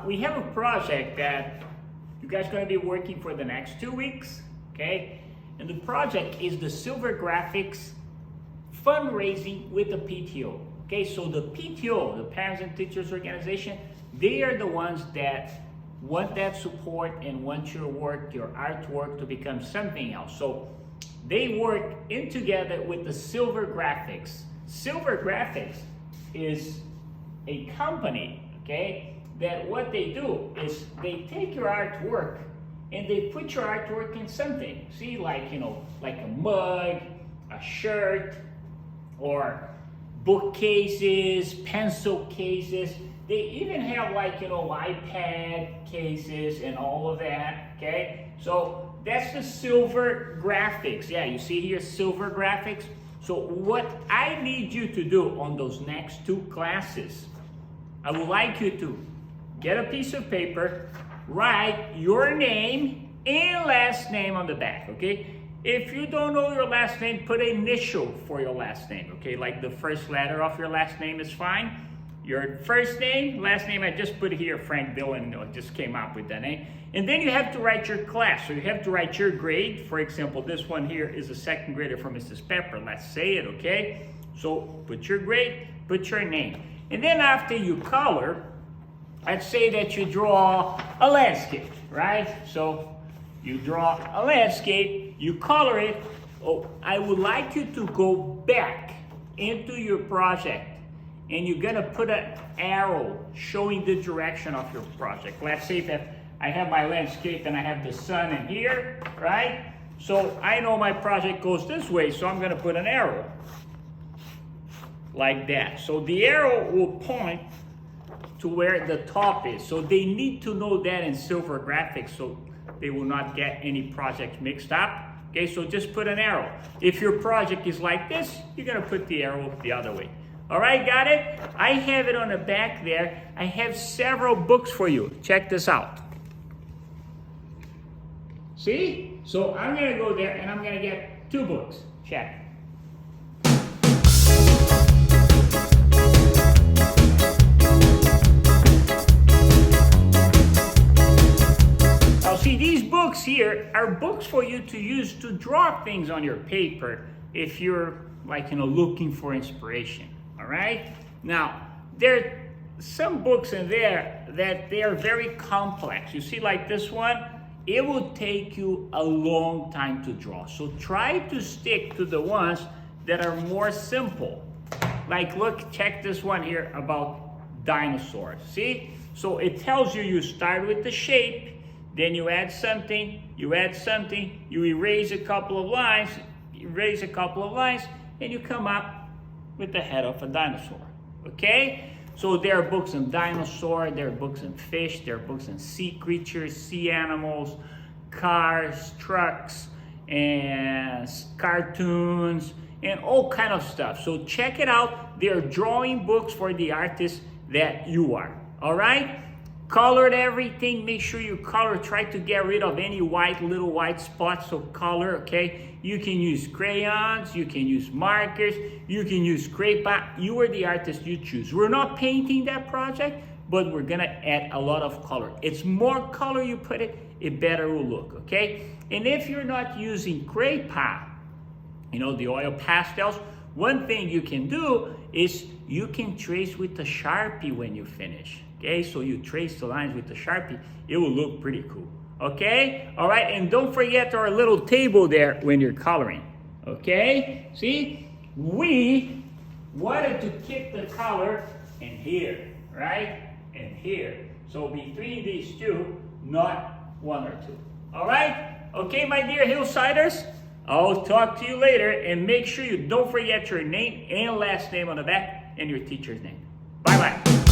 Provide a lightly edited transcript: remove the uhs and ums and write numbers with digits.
we have a project that you guys are going to be working for the next 2 weeks, okay? And the project is the SilverGraphics fundraising with the PTO. Okay, so the PTO, the Parents and Teachers Organization, they are the ones that want that support and want your work, your artwork to become something else. So they work in together with the SilverGraphics. SilverGraphics is a company, okay, that what they do is they take your artwork and they put your artwork in something. See, like, you know, like a mug, a shirt, or bookcases, pencil cases. They even have, like, you know, iPad cases and all of that, okay? So that's the SilverGraphics. Yeah, you see here, SilverGraphics. So what I need you to do on those next 2 classes, I would like you to get a piece of paper, write your name and last name on the back, okay? If you don't know your last name, put an initial for your last name, okay? Like the first letter of your last name is fine. Your first name, last name, I just put here Frank Dillon, just came up with that name. And then you have to write your class. So you have to write your grade. For example, this one here is a 2nd grader from Mrs. Pepper. Let's say it, okay? So put your grade, put your name. And then after you color, let's say that you draw a landscape, right? So you draw a landscape, you color it. Oh, I would like you to go back into your project and you're gonna put an arrow showing the direction of your project. Let's say that I have my landscape and I have the sun in here, right? So I know my project goes this way, so I'm gonna put an arrow like that. So the arrow will point to where the top is. So they need to know that in SilverGraphics so they will not get any project mixed up. Okay, so just put an arrow. If your project is like this, you're gonna put the arrow the other way. All right, got it? I have it on the back there. I have several books for you. Check this out. See? So I'm gonna go there and I'm gonna get 2 books. Check. See, these books here are books for you to use to draw things on your paper if you're, like, you know, looking for inspiration, all right? Now, there are some books in there that they are very complex. You see, like this one, it will take you a long time to draw. So try to stick to the ones that are more simple. Like, look, check this one here about dinosaurs, see? So it tells you you start with the shape, then you add something, you erase a couple of lines, and you come up with the head of a dinosaur, okay? So there are books on dinosaur, there are books on fish, there are books on sea creatures, sea animals, cars, trucks, and cartoons, and all kind of stuff. So check it out. There are drawing books for the artist that you are, all right? Colored everything, make sure you color, try to get rid of any little white spots, so color, okay? You can use crayons, you can use markers, you can use crayon. You are the artist, you choose. We're not painting that project, but we're gonna add a lot of color. It's more color you put it better will look, okay? And if you're not using crayon, you know, the oil pastels, one thing you can do is you can trace with the Sharpie when you finish. Okay, so you trace the lines with the Sharpie, it will look pretty cool. Okay, all right, and don't forget our little table there when you're coloring. Okay, see, we wanted to keep the color in here, right? In here. So between these 2, not 1 or 2. All right, okay, my dear Hillsiders, I'll talk to you later, and make sure you don't forget your name and last name on the back and your teacher's name. Bye-bye.